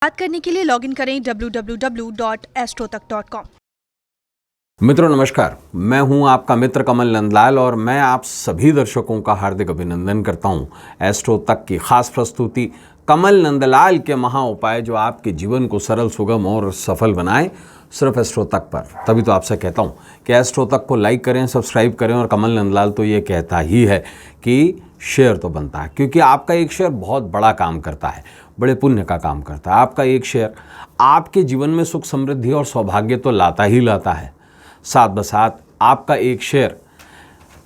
बात करने के लिए लॉगिन करें www.astrotak.com। मित्रों नमस्कार, मैं हूं आपका मित्र कमल नंदलाल और मैं आप सभी दर्शकों का हार्दिक अभिनंदन करता हूं एस्ट्रो तक की खास प्रस्तुति कमल नंदलाल के महा उपाय जो आपके जीवन को सरल, सुगम और सफल बनाए, सिर्फ एस्ट्रो तक पर। तभी तो आपसे कहता हूं कि एस्ट्रो तक को लाइक करें, सब्सक्राइब करें। और कमल नंदलाल तो ये कहता ही है कि शेयर तो बनता है, क्योंकि आपका एक शेयर बहुत बड़ा काम करता है, बड़े पुण्य का काम करता है। आपका एक शेयर आपके जीवन में सुख, समृद्धि और सौभाग्य तो लाता ही लाता है, साथ बसाथ आपका एक शेयर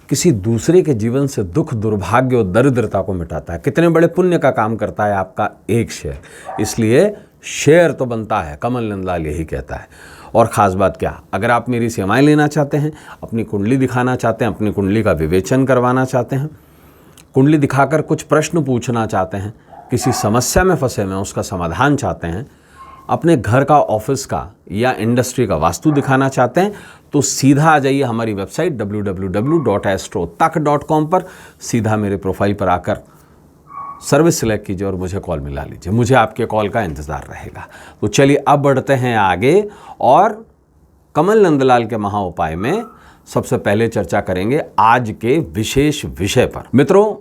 किसी दूसरे के जीवन से दुख, दुर्भाग्य और दरिद्रता को मिटाता है। कितने बड़े पुण्य का काम करता है आपका एक शेयर। इसलिए शेयर तो बनता है, कमल नंदलाल यही कहता है। और ख़ास बात क्या, अगर आप मेरी सेवाएं लेना चाहते हैं, अपनी कुंडली दिखाना चाहते हैं, अपनी कुंडली का विवेचन करवाना चाहते हैं, कुंडली दिखाकर कुछ प्रश्न पूछना चाहते हैं, किसी समस्या में फंसे में उसका समाधान चाहते हैं, अपने घर का, ऑफिस का या इंडस्ट्री का वास्तु दिखाना चाहते हैं, तो सीधा आ जाइए हमारी वेबसाइट www.astrotak.com पर। सीधा मेरे प्रोफाइल पर आकर सर्विस सिलेक्ट कीजिए और मुझे कॉल मिला लीजिए। मुझे आपके कॉल का इंतज़ार रहेगा। तो चलिए अब बढ़ते हैं आगे और कमल नंदलाल के महा उपाय में सबसे पहले चर्चा करेंगे आज के विशेष विषय पर। मित्रों,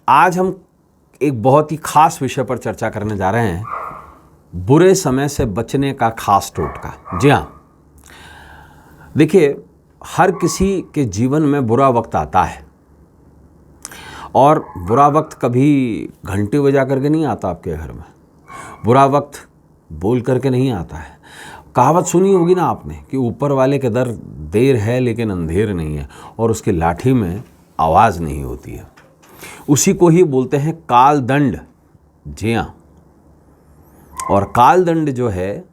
आज हम एक बहुत ही खास विषय पर चर्चा करने जा रहे हैं, बुरे समय से बचने का खास टोटका। जी हाँ, देखिए, हर किसी के जीवन में बुरा वक्त आता है और बुरा वक्त कभी घंटे बजा करके नहीं आता आपके घर में, बुरा वक्त बोल करके नहीं आता है। कहावत सुनी होगी ना आपने कि ऊपर वाले के दर देर है लेकिन अंधेर नहीं है, और उसकी लाठी में आवाज़ नहीं होती है। उसी को ही बोलते हैं काल दंड। जी हाँ, और काल दंड जो है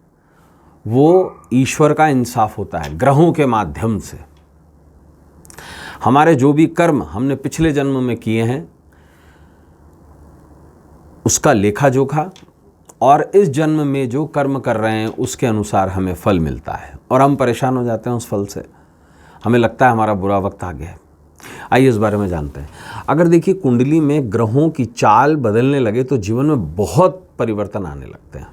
वो ईश्वर का इंसाफ होता है ग्रहों के माध्यम से। हमारे जो भी कर्म हमने पिछले जन्म में किए हैं उसका लेखा जोखा, और इस जन्म में जो कर्म कर रहे हैं उसके अनुसार हमें फल मिलता है, और हम परेशान हो जाते हैं उस फल से। हमें लगता है हमारा बुरा वक्त आ गया है। आइए इस बारे में जानते हैं। अगर देखिए, कुंडली में ग्रहों की चाल बदलने लगे तो जीवन में बहुत परिवर्तन आने लगते हैं।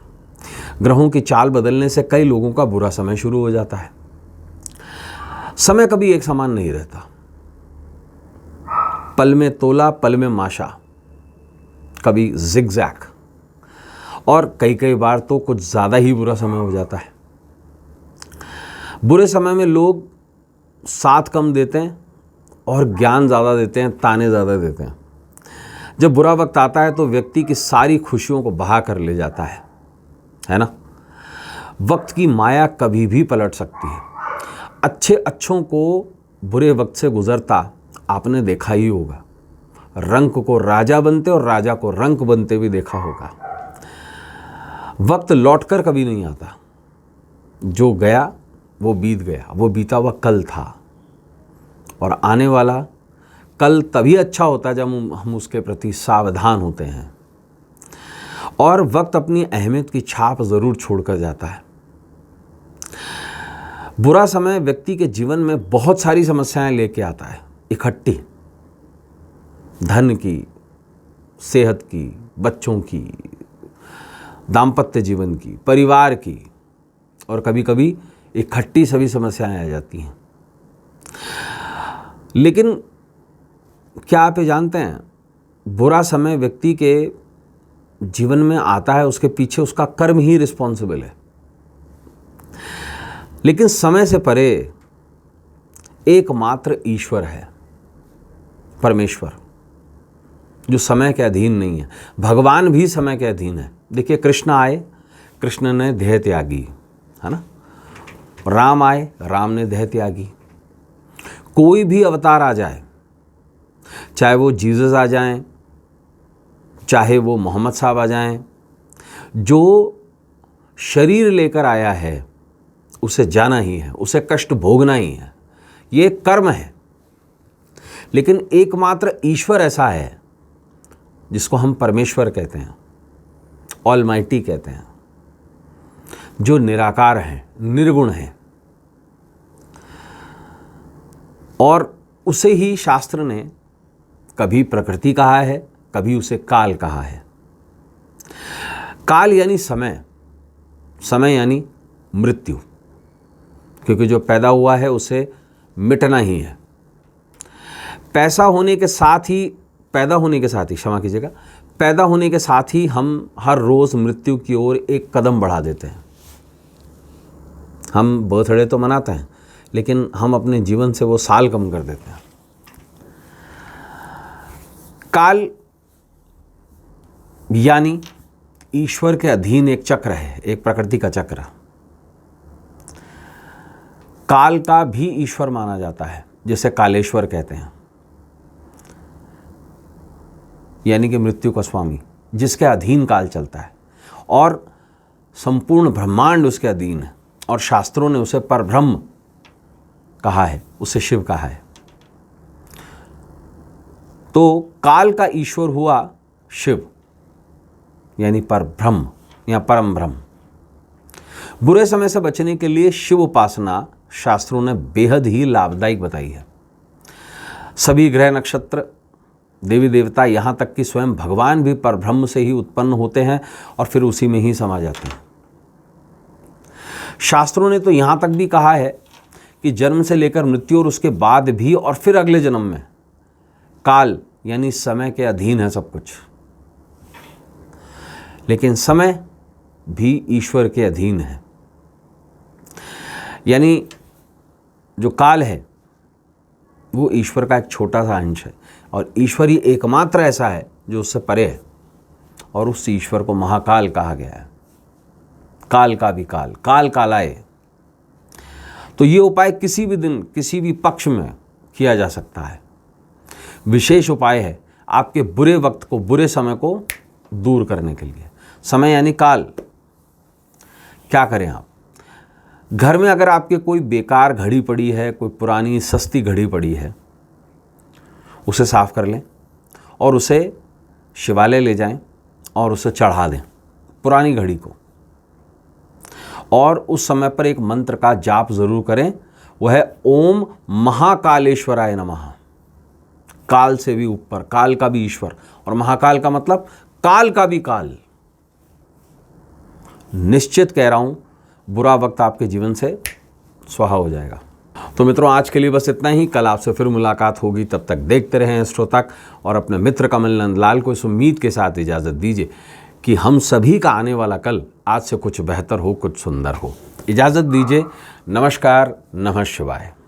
ग्रहों की चाल बदलने से कई लोगों का बुरा समय शुरू हो जाता है। समय कभी एक समान नहीं रहता, पल में तोला पल में माशा, कभी जिगजैग, और कई बार तो कुछ ज़्यादा ही बुरा समय हो जाता है। बुरे समय में लोग साथ कम देते हैं और ज्ञान ज़्यादा देते हैं, ताने ज़्यादा देते हैं। जब बुरा वक्त आता है तो व्यक्ति की सारी खुशियों को बहा कर ले जाता है ना। वक्त की माया कभी भी पलट सकती है। अच्छे अच्छों को बुरे वक्त से गुजरता आपने देखा ही होगा। रंक को राजा बनते और राजा को रंक बनते भी देखा होगा। वक्त लौटकर कभी नहीं आता। जो गया वो बीत गया, वो बीता हुआ कल था, और आने वाला कल तभी अच्छा होता है जब हम उसके प्रति सावधान होते हैं। और वक्त अपनी अहमियत की छाप ज़रूर छोड़कर जाता है। बुरा समय व्यक्ति के जीवन में बहुत सारी समस्याएं लेके आता है इकट्ठी, धन की, सेहत की, बच्चों की, दाम्पत्य जीवन की, परिवार की, और कभी कभी इकट्ठी सभी समस्याएं आ जाती हैं। लेकिन क्या आप ये जानते हैं, बुरा समय व्यक्ति के जीवन में आता है, उसके पीछे उसका कर्म ही रिस्पॉन्सिबल है। लेकिन समय से परे एकमात्र ईश्वर है, परमेश्वर, जो समय के अधीन नहीं है। भगवान भी समय के अधीन है। देखिए, कृष्ण आए, कृष्ण ने देह त्यागी, है ना। राम आए, राम ने देह त्यागी। कोई भी अवतार आ जाए, चाहे वो जीसस आ जाएं, चाहे वो मोहम्मद साहब आ जाएं, जो शरीर लेकर आया है उसे जाना ही है, उसे कष्ट भोगना ही है। ये कर्म है। लेकिन एकमात्र ईश्वर ऐसा है जिसको हम परमेश्वर कहते हैं, ऑलमाइटी कहते हैं, जो निराकार हैं, निर्गुण हैं। और उसे ही शास्त्र ने कभी प्रकृति कहा है, कभी उसे काल कहा है। काल यानी समय, समय यानी मृत्यु, क्योंकि जो पैदा हुआ है उसे मिटना ही है। पैदा होने के साथ ही पैदा होने के साथ ही हम हर रोज़ मृत्यु की ओर एक कदम बढ़ा देते हैं। हम बर्थडे तो मनाते हैं, लेकिन हम अपने जीवन से वो साल कम कर देते हैं। काल यानी ईश्वर के अधीन एक चक्र है, एक प्रकृति का चक्र। काल का भी ईश्वर माना जाता है, जिसे कालेश्वर कहते हैं, यानी कि मृत्यु का स्वामी, जिसके अधीन काल चलता है और संपूर्ण ब्रह्मांड उसके अधीन है। और शास्त्रों ने उसे परब्रह्म कहा है, उसे शिव कहा है। तो काल का ईश्वर हुआ शिव, यानी परब्रह्म या परम ब्रह्म। बुरे समय से बचने के लिए शिव उपासना शास्त्रों ने बेहद ही लाभदायक बताई है। सभी ग्रह नक्षत्र, देवी देवता, यहाँ तक कि स्वयं भगवान भी परब्रह्म से ही उत्पन्न होते हैं और फिर उसी में ही समा जाते हैं। शास्त्रों ने तो यहाँ तक भी कहा है कि जन्म से लेकर मृत्यु और उसके बाद भी और फिर अगले जन्म में काल यानी समय के अधीन है सब कुछ। लेकिन समय भी ईश्वर के अधीन है, यानी जो काल है वो ईश्वर का एक छोटा सा अंश है और ईश्वर ही एकमात्र ऐसा है जो उससे परे है, और उस ईश्वर को महाकाल कहा गया है। काल का भी काल, काल कालाय। तो ये उपाय किसी भी दिन किसी भी पक्ष में किया जा सकता है। विशेष उपाय है आपके बुरे वक्त को, बुरे समय को दूर करने के लिए। समय यानी काल। क्या करें आप? घर में अगर आपके कोई बेकार घड़ी पड़ी है, कोई पुरानी सस्ती घड़ी पड़ी है, उसे साफ कर लें और उसे शिवालय ले जाएं और उसे चढ़ा दें, पुरानी घड़ी को। और उस समय पर एक मंत्र का जाप जरूर करें, वह है ओम महाकालेश्वराय नमः। काल से भी ऊपर, काल का भी ईश्वर, और महाकाल का मतलब काल का भी काल। निश्चित कह रहा हूं, बुरा वक्त आपके जीवन से स्वाहा हो जाएगा। तो मित्रों, आज के लिए बस इतना ही। कल आपसे फिर मुलाकात होगी, तब तक देखते रहें एस्ट्रो तक और अपने मित्र कमल नंदलाल को इस उम्मीद के साथ इजाज़त दीजिए कि हम सभी का आने वाला कल आज से कुछ बेहतर हो, कुछ सुंदर हो। इजाज़त दीजिए। नमस्कार, नमः शिवाय।